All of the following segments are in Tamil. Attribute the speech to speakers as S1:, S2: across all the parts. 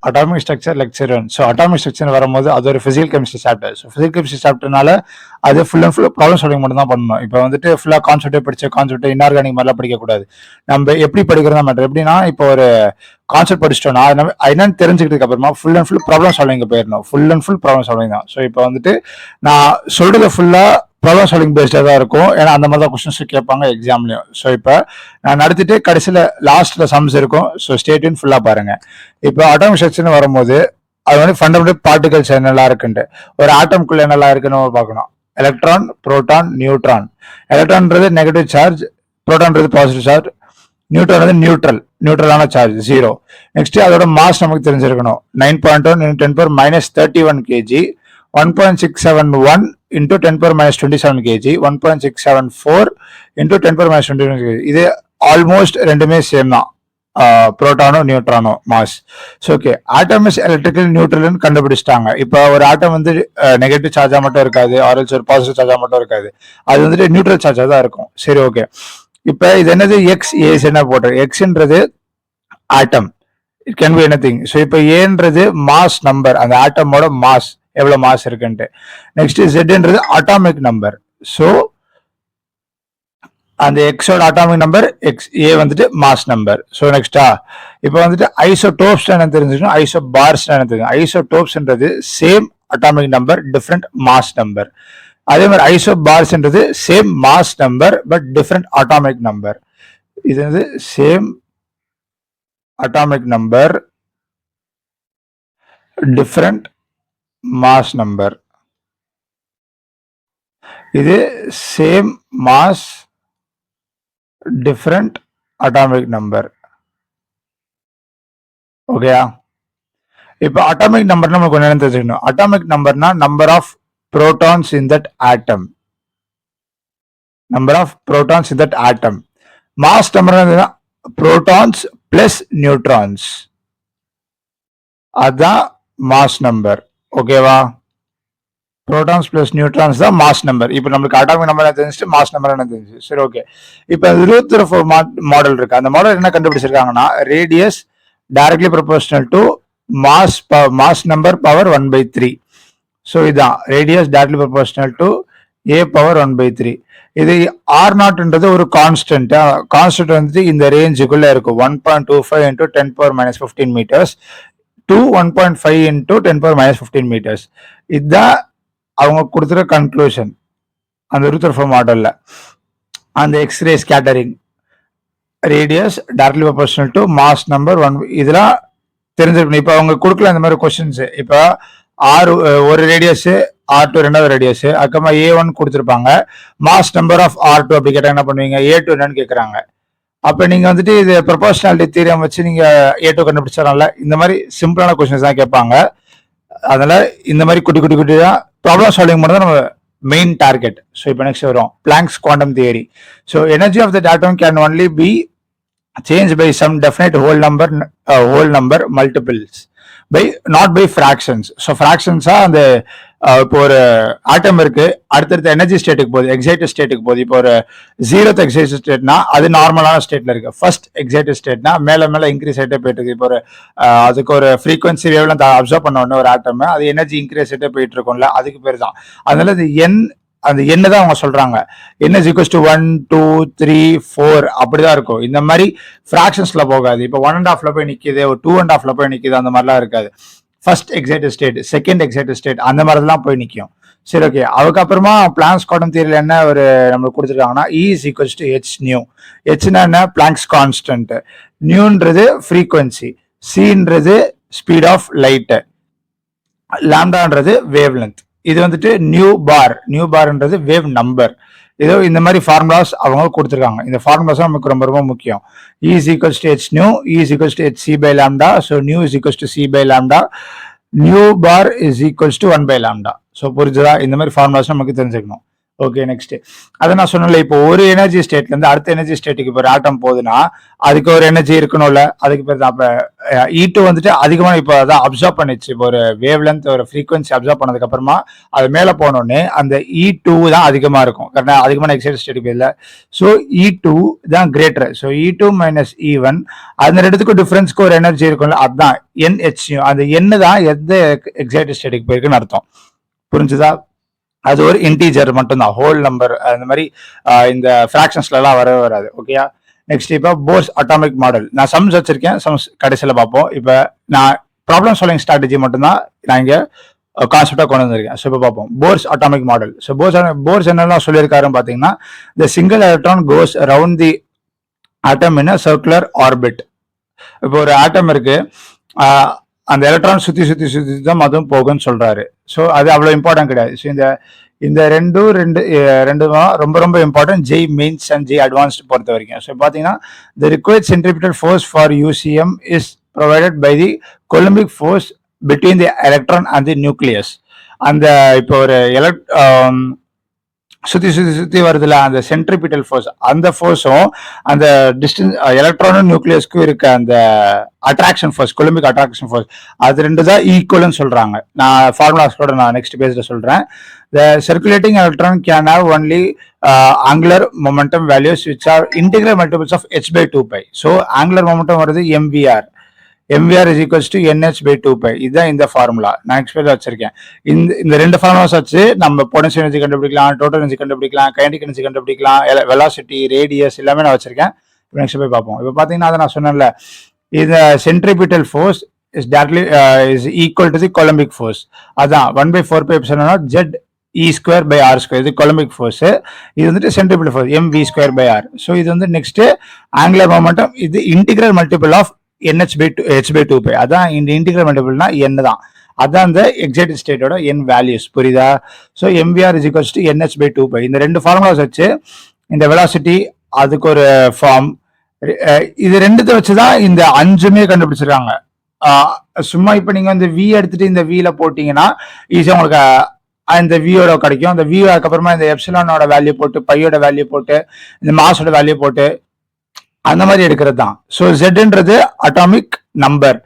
S1: Atomic structure lecture 1. So atomic structure வரும்போது அது ஒரு physical chemistry chapter. So physical chemistry சாப்டர்னால அது full and full problem solving மட்டும் தான் பண்ணணும். இப்போ வந்துட்டு ஃபுல்லாக கான்செப்டே படிச்ச கான்செப்ட் இன்ஆர்கானிக் மாதிரிலாம் படிக்கக்கூடாது. நம்ம எப்படி படிக்கிறதா மேட்டர். எப்படின்னா இப்போ ஒரு கான்செப்ட் படிச்சிட்டோம்னா என்னன்னு தெரிஞ்சுக்கிட்டதுக்கு அப்புறமா full and full problem solving போயிடணும். Full and full problem solving தான். ஸோ இப்போ வந்துட்டு நான் சொல்றது ஃபுல்லா ப்ராப்ளம் சால்விங் பேஸ்டாக தான் இருக்கும். ஏன்னா அந்த மாதிரி தான் கொஸ்டின்ஸ் கேட்பாங்க எக்ஸாம்லயும். ஸோ இப்போ நான் நடத்திட்டு கடைசியில் லாஸ்ட்ல சம்ஸ் இருக்கும். ஸோ ஸ்டேட்யூன் ஃபுல்லா பாருங்க. இப்போ அட்டாமிக் ஸ்ட்ரக்சர்னு வரும்போது அது வந்து ஃபண்டமெண்டல் பார்ட்டிகல்ஸ் என்னெல்லாம் இருக்குன்ட்டு ஒரு ஆட்டம்குள்ள என்னெல்லாம் இருக்குன்னு பார்க்கணும். Electron, proton, neutron. எலக்ட்ரான்றது நெகட்டிவ் சார்ஜ், புரோட்டான்றது பாசிட்டிவ் சார்ஜ், நியூட்ரான் வந்து நியூட்ரலான சார்ஜ் 0. நெக்ஸ்ட் அதோட மாஸ் நமக்கு தெரிஞ்சிருக்கணும். 9.1 × 10⁻31 kg, 1.671 × 10⁻27 kg, 1.674 × 10⁻27 kg. இது ஆல்மோஸ்ட் ரெண்டுமே சேம் தான், புரோட்டானோ நியூட்ரானோ mass. So okay, atom is electrical நியூட்ரல்னு கண்டுபிடிச்சிட்டாங்க. இப்போ ஒரு ஆட்டம் வந்து நெகட்டிவ் சார்ஜா மட்டும் இருக்காது, ஆரல்ஸ் ஒரு பாசிட்டிவ் சார்ஜா மட்டும் இருக்காது, அது வந்துட்டு நியூட்ரல் சார்ஜா தான் இருக்கும். சரி ஓகே, இப்போ இது என்னது எக்ஸ் ஏஸ் என்ன போட்டோம். எக்ஸ்ன்றது atom, it can be anything. So இப்போ ஏன்றது மாஸ் நம்பர், அந்த ஆட்டமோட மாஸ் எவ்வளவு மாஸ் இருக்குன்ட்டு. நெக்ஸ்ட் ஜெட்ன்றது அட்டாமிக் நம்பர். ஸோ அந்த எக்ஸோட அட்டாமிக் நம்பர் எக்ஸ், ஏ வந்துட்டு மாஸ் நம்பர். ஸோ நெக்ஸ்டா இப்போ வந்துட்டு ஐசோடோப்ஸ் என்ன தெரிஞ்சுக்கணும், ஐசோபார்ஸ் என்ன தெரியும். ஐசோடோப்ஸ்ன்றது same atomic number, different mass number. அதே மாதிரி ஐசோபார்ஸ்ன்றது same mass number but different atomic number. இது வந்து same atomic number, different mass number. இது same mass, different atomic number. ஓகேயா? இப்போ அட்டாமிக் நம்பர் நமக்கு என்ன தெரிஞ்சுக்கணும். அட்டாமிக் நம்பர்னா number of protons in that atom. Number of protons in that atom. Mass number protons plus neutrons. அதான் மாஸ் நம்பர். ஓகேவா? ப்ரோட்டான்ஸ் பிளஸ் நியூட்ரான்ஸ் தான் மாஸ் நம்பர். இப்போ நம்மளுக்கு அட்டாமிக் நம்பர் என்ன தெரிஞ்சுட்டு மாஸ் நம்பர் என்ன தெரிஞ்சு. சரி ஓகே, இப்போ ரூத்தர்ஃபோர்ட் மாடல் இருக்கு. அந்த மாடல் என்ன கண்டுபிடிச்சிருக்காங்கன்னா, radius directly proportional to mass number power 1/3. So இதுதான் radius directly proportional to A power 1/3. இது R0ன்றது ஒரு கான்ஸ்டன்ட். கான்ஸ்டன்ட் வந்துட்டு இந்த ரேஞ்சுக்குள்ள இருக்கும். 1.25 × 10⁻15 meters to 1.5 × 10⁻15 meters. இதுதான் அவங்க கொடுத்துற கன்க்ளூஷன் அந்த ரூத்தர்ஃபோர்ட் மாடல்ல. அந்த x ray scattering, radius directly proportional to mass number 1, இதெல்லாம் தெரிஞ்சிருக்கணும். இப்போ அவங்க கொடுக்கல இந்த மாதிரி கொஸ்டின்ஸ். இப்போ ஒரு ரேடியஸ் R2 ரெண்டாவது ரேடியஸ், அக்கமா A1 கொடுத்துருப்பாங்க. மாஸ் நம்பர் ஆஃப் R2 அப்படி கேட்டா என்ன பண்ணுவீங்க, A2 என்னன்னு கேட்கறாங்க. அப்ப நீங்க வந்துட்டு இது ப்ரொபோர்ஷனாலிட்டி தியரம் வச்சு நீங்க A2 கண்டுபிடிச்சால, இந்த மாதிரி சிம்பிளான கொஸ்டின்ஸ் தான் கேட்பாங்க. அதனால இந்த மாதிரி குட்டி தான் ப்ராப்ளம் சால்விங் மட்டும் தான் நம்ம மெயின் டார்கெட். ஸோ இப்போ நெக்ஸ்ட் வரும் Planck's quantum theory. So energy of that atom can only be change by some definite whole number multiples by not by fractions. So ஃபிராக்ஷன்ஸா அந்த இப்போ ஒரு ஆட்டம் இருக்கு, அடுத்தடுத்த எனர்ஜி ஸ்டேட்டுக்கு போகுது, எக்ஸைட்டட் ஸ்டேட்டுக்கு போகுது. இப்போ ஒரு 0th எக்ஸைட்டட் ஸ்டேட்னா அது நார்மலான ஸ்டேட்ல இருக்கு. ஃபர்ஸ்ட் எக்ஸைட்டட் ஸ்டேட்னா மேல இன்க்ரீஸ் ஆகிட்டே போயிட்டு இருக்கு. இப்போ ஒரு அதுக்கு ஒரு ஃப்ரீக்வன்சி வேவ்ல அப்சர்வ் பண்ண உடனே ஒரு ஆட்டம் அது எனர்ஜி இன்க்ரீஸ் ஆகிட்டே போயிட்டு இருக்கும்ல, அதுக்கு பேர் தான். அதனால இது அந்த எண்ணை தான் அவங்க சொல்றாங்க. n = 1 2 3 4 அப்படிதான் இருக்கும். இந்த மாதிரி ஃபிராக்ஷன்ஸ்ல போகாது. இப்போ 1.5ல போய் நிக்குது, ஒரு 2.5ல போய் நிக்குது, அந்த மாதிரிலாம் இருக்காது. First excited state, second excited state, அந்த மாதிரிலாம் போய் நிற்கும். சரி ஓகே, அதுக்கப்புறமா பிளாங்க்ஸ் குவாண்டம் தியரியில என்ன ஒரு நம்மளுக்கு கொடுத்துருக்காங்கன்னா, E = hν. ஹெச்னா என்ன, பிளாங்க்ஸ் கான்ஸ்டன்ட். நியூன்றது ஃப்ரீக்வன்சி, சின்றது ஸ்பீட் ஆஃப் லைட், லாம்டான்றது வேவ் லென்த். இது வந்துட்டு நியூ பார்ன்றது வேவ் நம்பர். ஏதோ இந்த மாதிரி ஃபார்முலாஸ் அவங்க கொடுத்துருக்காங்க. இந்த ஃபார்முலாஸ் நமக்கு ரொம்ப ரொம்ப முக்கியம். E = hν, E = hc/λ. So nu = c/λ, nu bar = 1/λ. So புரிஞ்சுதா? இந்த மாதிரி ஃபார்முலாஸ் நமக்கு தெரிஞ்சுக்கணும். ஓகே நெக்ஸ்ட் அதை நான் சொன்னல, இப்போ ஒரு எனர்ஜி ஸ்டேட்ல இருந்து அடுத்த எனர்ஜி ஸ்டேட்டுக்கு இப்போ ஒரு ஆட்டம் போகுதுன்னா அதுக்கு ஒரு எனர்ஜி இருக்கணும்ல, அதுக்கு பேர் தான். அப்ப E2 வந்துட்டு அதிகமாக இப்போ அதான் அப்சர்வ் பண்ணிச்சு. இப்போ ஒரு வேவ் லென்த் ஒரு ஃப்ரீக்வன்சி அப்சர்வ் பண்ணதுக்கு அப்புறமா அது மேலே போனோடனே அந்த E2 தான் அதிகமா இருக்கும். கரெக்டா, அதிகமான எக்ஸைட்டட் ஸ்டேட்டுக்கு இல்லை. ஸோ E2 தான் greater. So E2 minus E1 அந்த ரெண்டுத்துக்கும் டிஃபரன்ஸ்க்கு ஒரு எனர்ஜி இருக்கும்ல, அதுதான் NHU. அந்த எண்ணு தான் எந்த எக்ஸைட்டட் ஸ்டேட்டுக்கு போயிருக்குன்னு அர்த்தம். புரிஞ்சுதா? அது ஒரு இன்டீஜர் மட்டும்தான், ஹோல் நம்பர் அந்த மாதிரி இந்த ஃபிராக்ஷன்ஸ்ல எல்லாம் வரவே வராது. ஓகேயா? நெக்ஸ்ட் இப்போ போர்ஸ் அட்டாமிக் மாடல். நான் சம்ஸ் வச்சிருக்கேன், சம்ஸ் கடைசியில் பார்ப்போம். இப்போ நான் ப்ராப்ளம் சால்விங் ஸ்ட்ராட்டஜி மட்டும்தான் நான் இங்கே கான்செப்டாக கொண்டு வந்திருக்கேன். ஸோ இப்போ பார்ப்போம் Bohr's atomic model. So Bohr's என்னெல்லாம் சொல்லியிருக்காருன்னு பார்த்தீங்கன்னா, the single electron goes around the atom in a circular orbit. இப்போ ஒரு ஆட்டம் இருக்கு, அந்த எலக்ட்ரான் சுற்றி சுற்றி சுற்றி தான் அதுவும் போகும்னு சொல்றாரு. ஸோ அது அவ்வளோ இம்பார்ட்டன்ட் கிடையாது. ஸோ இந்த ரெண்டு ரொம்ப ரொம்ப important JEE mains and JEE advanced பொறுத்த வரைக்கும். ஸோ பார்த்தீங்கன்னா, the required centripetal force for UCM is provided by the coulombic force between the electron and the nucleus. அந்த இப்போ ஒரு சுற்றி சுற்றி சுற்றி வருதுல அந்த சென்ட்ரிபிட்டல் ஃபோர்ஸ், அந்த ஃபோர்ஸும் அந்த டிஸ்டன்ஸ் எலக்ட்ரானும் நியூக்ளியஸ்க்கும் இருக்க அந்த attraction force, Coulombic attraction force, அது ரெண்டு தான் ஈக்குவல்னு சொல்றாங்க. நான் ஃபார்முலாஸோட நான் நெக்ஸ்ட் பேஜ்ல சொல்றேன். The circulating electron can have only angular momentum values which are integral multiples of h by 2 pi. So angular momentum வருது MVR. MVR is equals to NH by 2 pi. இதுதான் இந்த ஃபார்முலா நான் எக்ஸ்பிளைன் வச்சிருக்கேன். இந்த ரெண்டு ஃபார்முலாஸ் வச்சு நம்ம பொட்டன்ஷியல் எனர்ஜி கண்டுபிடிக்கலாம், டோட்டல் எனர்ஜி கண்டுபிடிக்கலாம், கைனடிக் எனர்ஜி கண்டுபிடிக்கலாம், வெலாசிட்டி, ரேடியஸ் எல்லாமே நான் வச்சிருக்கேன். நெக்ஸ்ட் போய் பார்ப்போம். இப்போ பார்த்தீங்கன்னா அதை நான் சொன்னேன்ல, இந்த centripetal force is directly is equal to the coulombic force. அதான் 1/4 pi epsilon naught Z E square by R square. இது coulombic force. இது வந்துட்டு centripetal force MV square by R. So இது வந்து நெக்ஸ்ட் ஆங்குலர் மொமெண்டம். இது integral multiple of NH by 2 pi. அதான் இந்த இன்டிகிரல் மல்டிபிள்னா N தான். அதான் அந்த எக்ஸைட்டட் ஸ்டேட்டோட N வேல்யூஸ். புரியுதா? So MVR is equals to NH by 2 pi. இந்த ரெண்டு ஃபார்முலாஸ் வச்சு இந்த வெலாசிட்டி அதுக்கு ஒரு ஃபார்ம், இது ரெண்டுத்தை வச்சுதான் இந்த 5மே கண்டுபிடிச்சிருக்காங்க. சும்மா இப்ப நீங்க வந்து V எடுத்துட்டு இந்த Vல போட்டீங்கன்னா ஈஸியா உங்களுக்கு இந்த வியோட கிடைக்கும். அந்த வியூ அதுக்கப்புறமா இந்த எப்சிலானோட வேல்யூ போட்டு, பையோட வேல்யூ போட்டு, இந்த மாஸோட வேல்யூ போட்டு அந்த மாதிரி எடுக்கிறது தான். ஸோ ஜெட்ன்றது அட்டாமிக் நம்பர்,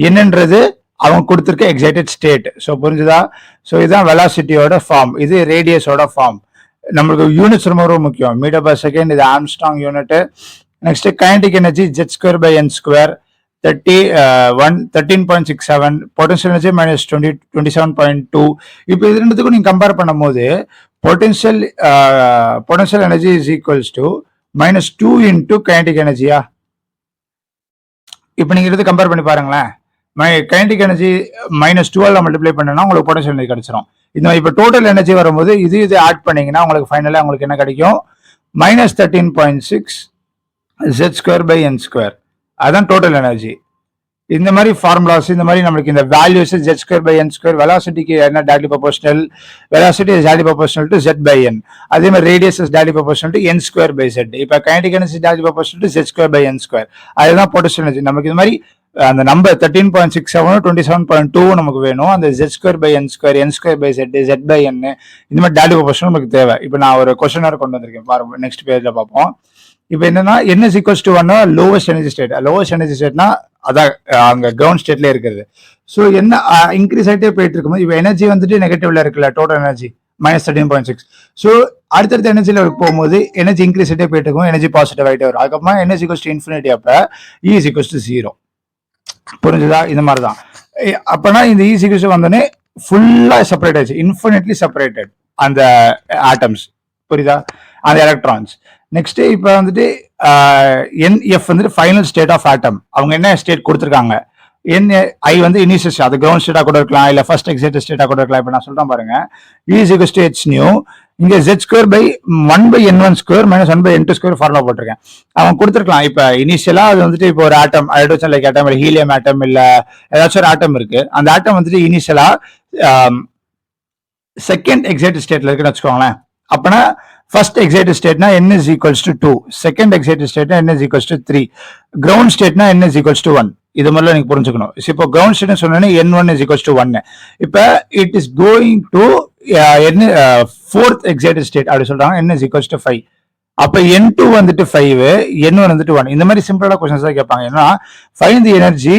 S1: என்னன்றது அவங்க கொடுத்துருக்க எக்ஸைட்டட் ஸ்டேட். ஸோ புரிஞ்சுதா? ஸோ இதுதான் வெலாசிட்டியோட ஃபார்ம், இது ரேடியஸோட ஃபார்ம். நம்மளுக்கு யூனிட்ஸ் ரொம்ப ரொம்ப முக்கியம். மீட்டர் பர் செகண்ட், இது angstrom unit. Next kinetic energy Z² by N square 13.67, potential energy minus 27.2. இப்போ இது ரெண்டுத்துக்கும் நீங்க கம்பேர் பண்ணும் போது potential energy is equals to -2 into kinetic எனர்ஜியா. இப்போ நீங்க எடுத்து கம்பேர் பண்ணி பாருங்களேன். கைனடிக் எனர்ஜி -12 மல்டிப்ளை பண்ணா உங்களுக்கு பொட்டன்ஷியல் எனர்ஜி கிடைச்சிடும். இந்த இப்போ டோட்டல் எனர்ஜி வரும்போது இது ஆட் பண்ணீங்கன்னா உங்களுக்கு ஃபைனலா உங்களுக்கு என்ன கிடைக்கும்? -13.6 Z² by N square. அதான் டோட்டல் எனர்ஜி. இந்த மாதிரி ஃபார்முலாஸ், இந்த மாதிரி நம்மளுக்கு இந்த values Z² by N square, வெலாசிட்டிக்கு என்ன directly proportional, velocity is directly proportional to Z by N. அதே மாதிரி radius is directly proportional to N square by Z. இப்போ kinetic energy directly proportional to Z² by N square. அதுதான் பொட்டன்ஷியல் எனர்ஜி. நமக்கு இந்த மாதிரி அந்த நம்பர் 13.67 27.2 நமக்கு வேணும். அந்த Z² by N square, N square by Z, Z by N, இந்த மாதிரி டைரக்ட்லி ப்ரொபோஷனல் நமக்கு தேவை. இப்போ நான் ஒரு கொஸ்டினர் கொண்டு வந்திருக்கேன் பாருங்க, நெக்ஸ்ட் பேஜ்ல பார்ப்போம். இப்போ என்னன்னா N is equals to 1 lowest energy state. Lowest energy ஸ்டேட்னா அதான் அங்க கிரவுண்ட் ஸ்டேட்ல இருக்குது. ஸோ என்ன இன்க்ரீஸ் ஆகிட்டே போயிட்டு இருக்கும்போது இப்போ எனர்ஜி வந்துட்டு நெகட்டிவ்ல இருக்குல்ல, டோட்டல் எனர்ஜி -13.6. ஸோ அடுத்தடுத்த எனர்ஜி லெவலுக்கு போகும்போது எனர்ஜி இன்க்ரீஸ் ஆகிட்டே போயிட்டு இருக்கும், எனர்ஜி பாசிட்டிவ் ஆகிட்டே வரும். அதுக்கப்புறமா N is equals to infinity, அப்ப E is equals to 0. புரிஞ்சுதா? இந்த மாதிரி தான். அப்பனா இந்த E is equals to வந்தோடனே ஃபுல்லா செப்பரேட் ஆயிடுச்சு, இன்ஃபினிட்லி செப்பரேட்டட் அந்த ஆட்டம்ஸ். புரியுதா? அந்த எலக்ட்ரான்ஸ். நெக்ஸ்ட் இப்போ வந்துட்டு NF வந்துட்டு ஃபைனல் ஸ்டேட் ஆஃப் ஆட்டம். அவங்க என்ன ஸ்டேட் கொடுத்துருக்காங்க? NI வந்து இனிஷியல் ஸ்டேட், அது கிரவுண்ட் ஸ்டேட்டா கூட இருக்கலாம், இல்ல ஃபர்ஸ்ட் எக்ஸைட்டட் ஸ்டேட்டா கூட இருக்கலாம். இப்போ நான் சொல்றேன் பாருங்க, E is equals to H nu. இங்க Z² by 1 by N1 square minus 1 by N2 square formula போட்டிருக்கேன். அவன் கொடுத்துருக்கலாம். இப்போ இனிஷியலா அது வந்துட்டு இப்போ ஒரு ஆட்டம், ஹைட்ரோஜன் லைக் ஆட்டம், இல்ல ஹீலியம் ஆட்டம், இல்ல ஏதாச்சும் ஒரு ஆட்டம் இருக்கு. அந்த ஆட்டம் வந்துட்டு இனிஷியலா செகண்ட் எக்ஸைட்டட் ஸ்டேட்ல இருக்குன்னு வச்சுக்கோங்களேன். அப்பனா ஃபர்ஸ்ட் எக்ஸைட்டட் ஸ்டேட்னா N is equals to 2, second excited ஸ்டேட்னா N is equals to 3, ground ஸ்டேட்னா N is equals to 1. இது மாதிரிலாம் நீங்க புரிஞ்சுக்கணும். இப்போ கிரவுண்ட் ஸ்டேட்னு சொன்னோன்னே N1 is equals to 1. இப்போ இட் இஸ் கோயிங் டு என்ன fourth excited state அப்படி சொல்றாங்க. n is equals to 5. அப்ப n2 வந்துட்டு 5, n1 வந்துட்டு 1. இந்த மாதிரி சிம்பிளான क्वेश्चंस தான் கேட்பாங்க. ஏன்னா find the energy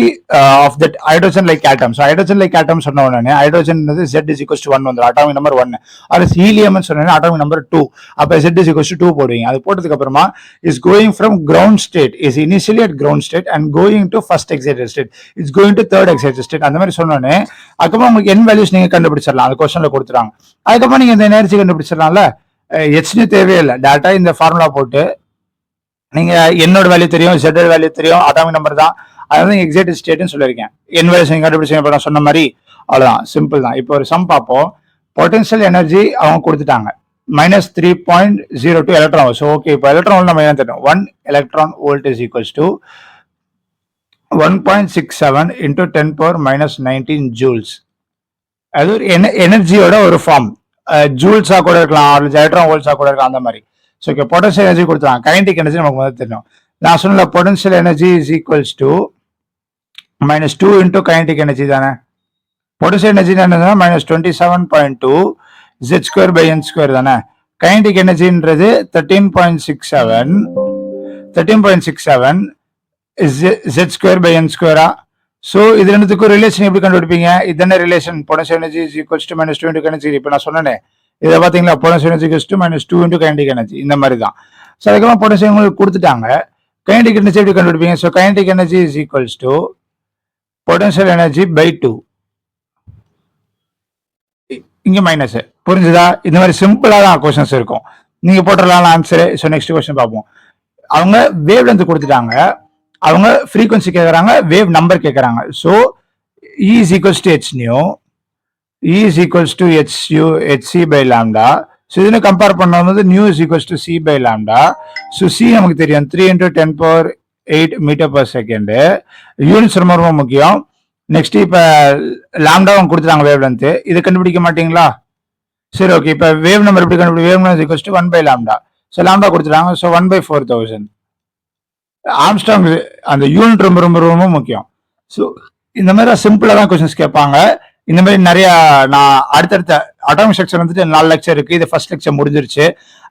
S1: of that hydrogen like atom. So hydrogen like atom சொன்ன உடனே hydrogen z is equals to 1 வந்து atomic number 1. அது helium னு சொன்னா atomic number 2. அப்ப z is equals to 2 போடுவீங்க. அது போட்டதுக்கு அப்புறமா is going from ground state, is initially at ground state and going to first excited state. It's going to third excited state. அந்த மாதிரி சொன்ன உடனே அதுக்கப்புறம் உங்களுக்கு n வேல்யூஸ் நீங்க கண்டுபிடிச்சிடலாம். அந்த क्वेश्चनல கொடுத்துறாங்க. அதுக்கப்புறம் நீங்க இந்த எனர்ஜி கண்டுபிடிச்சிடலாம்ல. ஹெச்னு தேவையில்லை. டேட்டா இந்த ஃபார்முலா போட்டு நீங்க என்னோட வேல்யூ தெரியும், ஜெட் வேல்யூ தெரியும், அட்டாமிக் நம்பர் தான், அதான் எக்ஸைட்டட் ஸ்டேட்னு சொல்லியிருக்கேன். என் வேல்யூஸ் நீங்க கண்டுபிடிச்சீங்க நான் சொன்ன மாதிரி அவ்வளவுதான், சிம்பிள் தான். இப்போ ஒரு சம் பார்ப்போம். பொட்டன்ஷியல் எனர்ஜி அவங்க கொடுத்துட்டாங்க -3.02 எலக்ட்ரான் வோல்ட். ஓகே, இப்போ எலக்ட்ரான் வோல்ட் நம்ம என்ன தெரியும், 1 electron volt is equals to 1.67 into 10⁻⁻19 joules. அது ஒரு எனர்ஜியோட ஒரு ஃபார்ம். ஜூல்ஸா கூட இருக்கலாம், எலக்ட்ரான் வோல்ட்ஸா கூட இருக்கலாம், அந்த மாதிரி. ஸோ ஓகே, பொட்டன்ஷியல் எனர்ஜி கொடுத்தாங்க. கைனடிக் எனர்ஜி நமக்கு முதல்ல தெரியும். நான் சொன்ன potential energy is equals to -2 into kinetic energy தானே. பொட்டன்ஷியல் எனர்ஜி என்னன்னா -27.2 z²/n² தானே. Kinetic எனர்ஜின்றது 13.67 z²/n². ஸோ இது ரெண்டுத்துக்கும் ரிலேஷன் எப்படி கண்டுபிடிப்பீங்க? இதுதானே relation. Potential energy is equals to -2 into kinetic energy. இப்போ நான் சொன்னேனே, இதை பார்த்தீங்களா, potential energy is to -2 into kinetic energy. இந்த மாதிரி தான். ஸோ அதுக்கப்புறம் பொட்டன்ஷியல் உங்களுக்கு கொடுத்துட்டாங்க. கைனடிக் எனர்ஜி எப்படி கண்டுபிடிப்பீங்க? So kinetic energy is equals to potential energy by 2. இங்க மைனஸ். புரிஞ்சுதா? இந்த மாதிரி சிம்பிளா தான் கொஸ்டின்ஸ் இருக்கும். நீங்க போட்டுடலாம் ஆன்சர். ஸோ நெக்ஸ்ட் கொஸ்டின் பார்ப்போம். அவங்க வேவ் லென்த் கொடுத்துட்டாங்க, அவங்க ஃப்ரீக்வன்சி கேட்கறாங்க, வேவ் நம்பர் கேட்கறாங்க. So E is equals to h nu, E is equals to hc by lambda. So இதுன்னு கம்பேர் பண்ணும்போது nu is equals to C by lambda. So C நமக்கு தெரியும் 3 into 10⁻8 மீட்டர்/செகண்ட். யூனிட்ஸ் ரொம்ப ரொம்ப முக்கியம். நெக்ஸ்ட் இப்போ லாம்டா அவங்க கொடுத்துட்டாங்க வேவ் லென்த். இது கண்டுபிடிக்க மாட்டீங்களா? சரி, ஓகே. இப்போ வேவ் நம்பர் எப்படி கண்டுபிடி? Wave number equals to 1 by lambda. So lambda கொடுத்துட்டாங்க. ஸோ 1/4000. ஆம்ஸ்ட்ராங் அந்த யூனிட் ரொம்ப ரொம்ப ரொம்ப முக்கியம். ஸோ இந்த மாதிரி சிம்பிளா தான் கொஸ்டின்ஸ் கேட்பாங்க. இந்த மாதிரி நிறைய நான் அடுத்தடுத்த அட்டாமிக் ஸ்ட்ரக்சர் வந்துட்டு 4 லெக்சர் இருக்கு. இது ஃபர்ஸ்ட் லெக்சர் முடிஞ்சிருச்சு.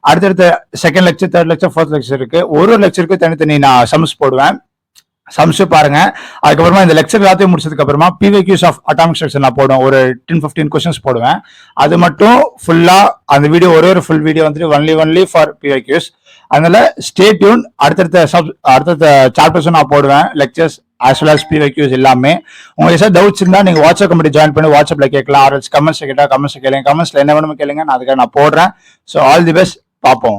S1: அடுத்தடுத்த second lecture, third lecture, fourth lecture இருக்கு. ஒரு லெக்சருக்கு தனித்தனி நான் சம்ஸ் போடுவேன். சம்ஸ் பாருங்க. அதுக்கப்புறமா இந்த லெக்சர் எல்லாத்தையும் முடிச்சதுக்கு அப்புறமா PYQs ஆஃப் அட்டாமிக் ஸ்ட்ரக்சர் நான் போடுவேன். ஒரு 10-15 கொஸ்டின்ஸ் போடுவேன். அது மட்டும் ஃபுல்லா அந்த வீடியோ ஒரே ஒரு ஃபுல் வீடியோ வந்துட்டு ஒன்லி ஃபார் PYQs. அதனால ஸ்டே டியூன். அடுத்தடுத்த சாப்டர்ஸும் நான் போடுவேன், lectures as well as PYQs எல்லாமே. உங்களுக்கு ஏதாவது டவுட்ஸ் இருந்தா நீங்க வாட்ஸ்அப் கமிட்டி ஜாயின் பண்ணி வாட்ஸ்அப்ல கேட்கலாம். கமெண்ட்ஸ் கேட்டா கமெண்ட்ஸ் கேளுங்க. கமெண்ட்ஸ்ல என்ன வேணுமோ கேளுங்க, நான் அதுக்காக நான் போடுறேன். So all the best. பார்ப்போம்.